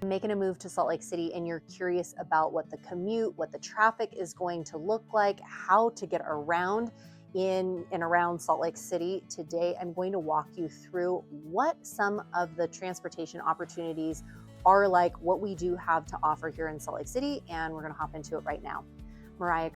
Making a move to Salt Lake City and you're curious about what the commute, what the traffic is going to look like, how to get around in and around Salt Lake City, today I'm going to walk you through what some of the transportation opportunities are like, what we do have to offer here in Salt Lake City, and we're going to hop into it right now. Mariah.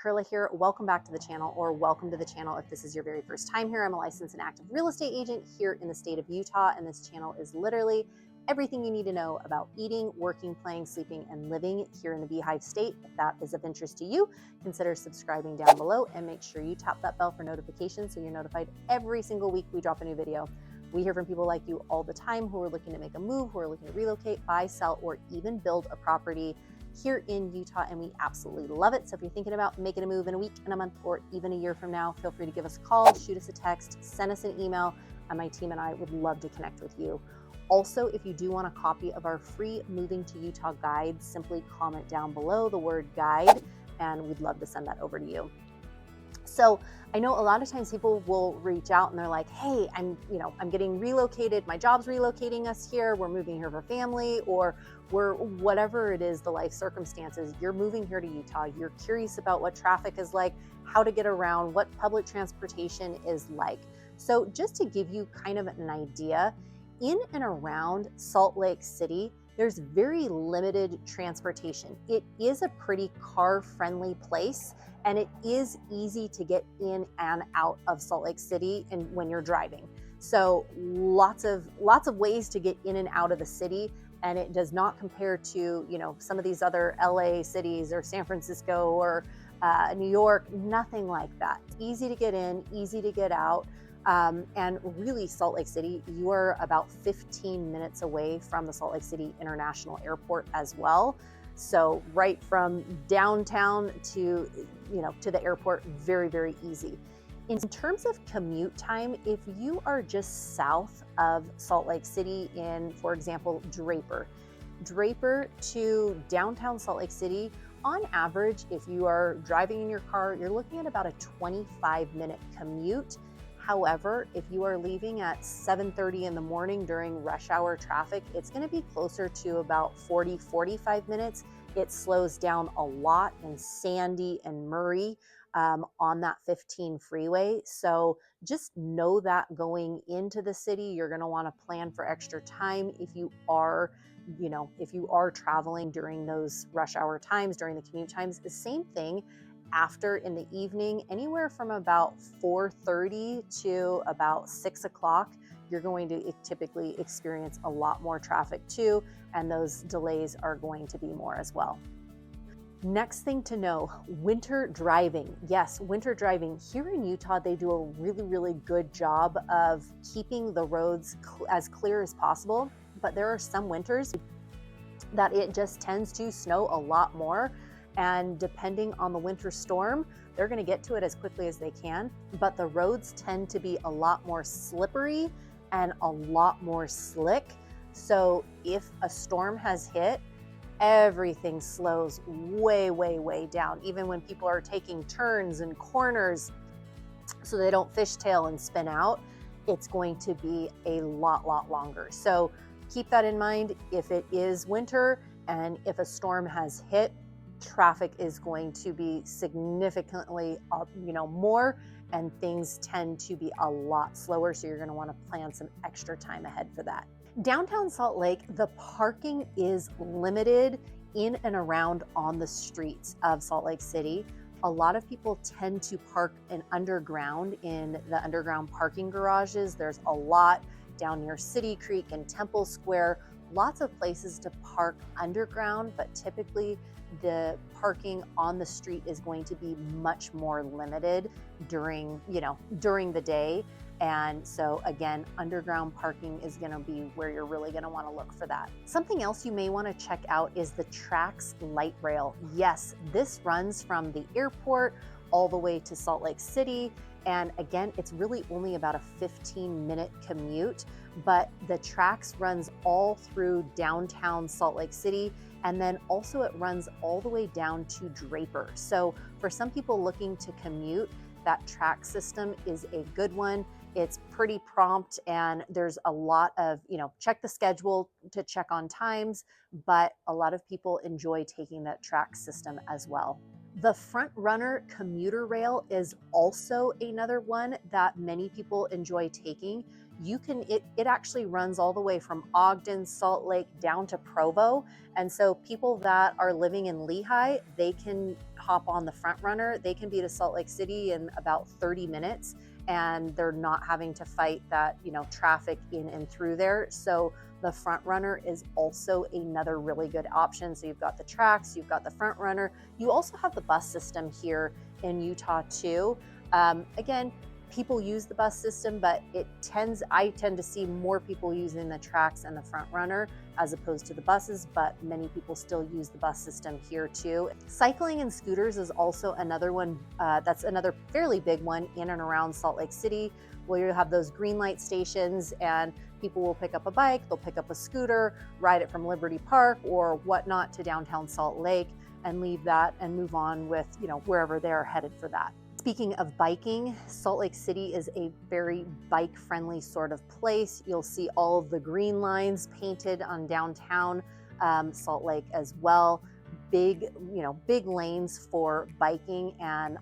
Koehle here. Welcome back to the channel, or welcome to the channel if this is your very first time here. I'm a licensed and active real estate agent here in the state of Utah, and this channel is literally everything you need to know about eating, working, playing, sleeping, and living here in the Beehive State. If that is of interest to you, consider subscribing down below and make sure you tap that bell for notifications so you're notified every single week we drop a new video. We hear from people like you all the time who are looking to make a move, who are looking to relocate, buy, sell, or even build a property here in Utah, and we absolutely love it. So if you're thinking about making a move in a week, in a month, or even a year from now, feel free to give us a call, shoot us a text, send us an email, and my team and I would love to connect with you. Also, if you do want a copy of our free Moving to Utah guide, simply comment down below the word guide, and we'd love to send that over to you. So I know a lot of times people will reach out and they're like, hey, I'm getting relocated. My job's relocating us here. We're moving here for family, or we're whatever it is, the life circumstances. You're moving here to Utah. You're curious about what traffic is like, how to get around, what public transportation is like. So just to give you kind of an idea, in and around Salt Lake City, there's very limited transportation. It is a pretty car-friendly place, and it is easy to get in and out of Salt Lake City and when you're driving. So lots of ways to get in and out of the city, and it does not compare to, some of these other LA cities or San Francisco or New York, nothing like that. It's easy to get in, easy to get out. And really, Salt Lake City, you are about 15 minutes away from the Salt Lake City International Airport as well. So right from downtown to the airport, very, very easy. In terms of commute time, if you are just south of Salt Lake City in, for example, Draper to downtown Salt Lake City, on average, if you are driving in your car, you're looking at about a 25-minute commute. However, if you are leaving at 7:30 in the morning during rush hour traffic, it's going to be closer to about 45 minutes. It slows down a lot in Sandy and Murray on that 15 freeway. So just know that going into the city, you're going to want to plan for extra time if you are traveling during those rush hour times, during the commute times. The same thing after in the evening, anywhere from about 4:30 to about 6 o'clock, you're going to typically experience a lot more traffic too, and those delays are going to be more as well. Next thing to know, winter driving. Yes, winter driving. Here in Utah, they do a really, really good job of keeping the roads as clear as possible, but there are some winters that it just tends to snow a lot more. And depending on the winter storm, they're going to get to it as quickly as they can, but the roads tend to be a lot more slippery and a lot more slick. So if a storm has hit, everything slows way, way, way down. Even when people are taking turns and corners so they don't fishtail and spin out, it's going to be a lot longer. So keep that in mind. If it is winter and if a storm has hit, traffic is going to be significantly more, and things tend to be a lot slower. So you're going to want to plan some extra time ahead for that. Downtown Salt Lake, the parking is limited in and around on the streets of Salt Lake City. A lot of people tend to park in the underground parking garages. There's a lot down near City Creek and Temple Square, lots of places to park underground, but typically the parking on the street is going to be much more limited during the day. And so again, underground parking is going to be where you're really going to want to look for that. Something else you may want to check out is the Trax light rail. Yes, this runs from the airport all the way to Salt Lake City. And again, it's really only about a 15-minute commute, but the Trax runs all through downtown Salt Lake City. And then also it runs all the way down to Draper. So for some people looking to commute, that track system is a good one. It's pretty prompt and there's a lot of, check the schedule to check on times, but a lot of people enjoy taking that track system as well. The front runner commuter rail is also another one that many people enjoy taking. It actually runs all the way from Ogden, Salt Lake down to Provo. And so people that are living in Lehigh, they can hop on the front runner. They can be to Salt Lake City in about 30 minutes and they're not having to fight that, traffic in and through there. So the front runner is also another really good option. So you've got the tracks, you've got the front runner. You also have the bus system here in Utah too. Again, people use the bus system, but I tend to see more people using the tracks and the front runner as opposed to the buses, but many people still use the bus system here too. Cycling and scooters is also another one, that's another fairly big one in and around Salt Lake City, where you have those green light stations and people will pick up a bike, they'll pick up a scooter, ride it from Liberty Park or whatnot to downtown Salt Lake and leave that and move on with, wherever they're headed for that. Speaking of biking, Salt Lake City is a very bike-friendly sort of place. You'll see all of the green lines painted on downtown Salt Lake as well. Big lanes for biking, and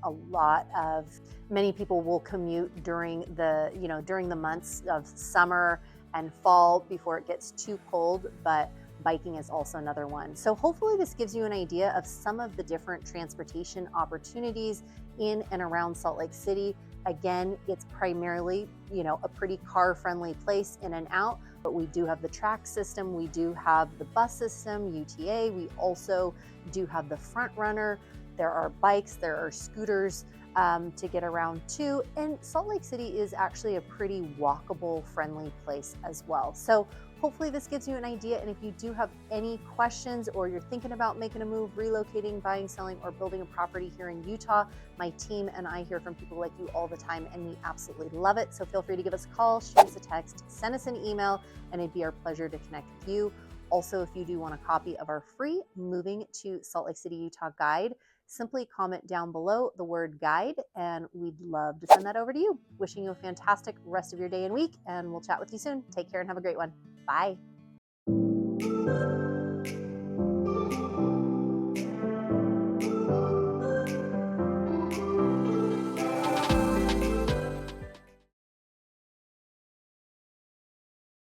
many people will commute during the months of summer and fall before it gets too cold, but biking is also another one. So hopefully this gives you an idea of some of the different transportation opportunities in and around Salt Lake City. Again, it's primarily, a pretty car-friendly place in and out, but we do have the track system, we do have the bus system, UTA, we also do have the front runner, there are bikes, there are scooters to get around too, and Salt Lake City is actually a pretty walkable, friendly place as well. So hopefully this gives you an idea, and if you do have any questions or you're thinking about making a move, relocating, buying, selling, or building a property here in Utah, my team and I hear from people like you all the time, and we absolutely love it. So feel free to give us a call, shoot us a text, send us an email, and it'd be our pleasure to connect with you. Also, if you do want a copy of our free Moving to Salt Lake City, Utah guide, simply comment down below the word guide, and we'd love to send that over to you. Wishing you a fantastic rest of your day and week, and we'll chat with you soon. Take care and have a great one. Bye.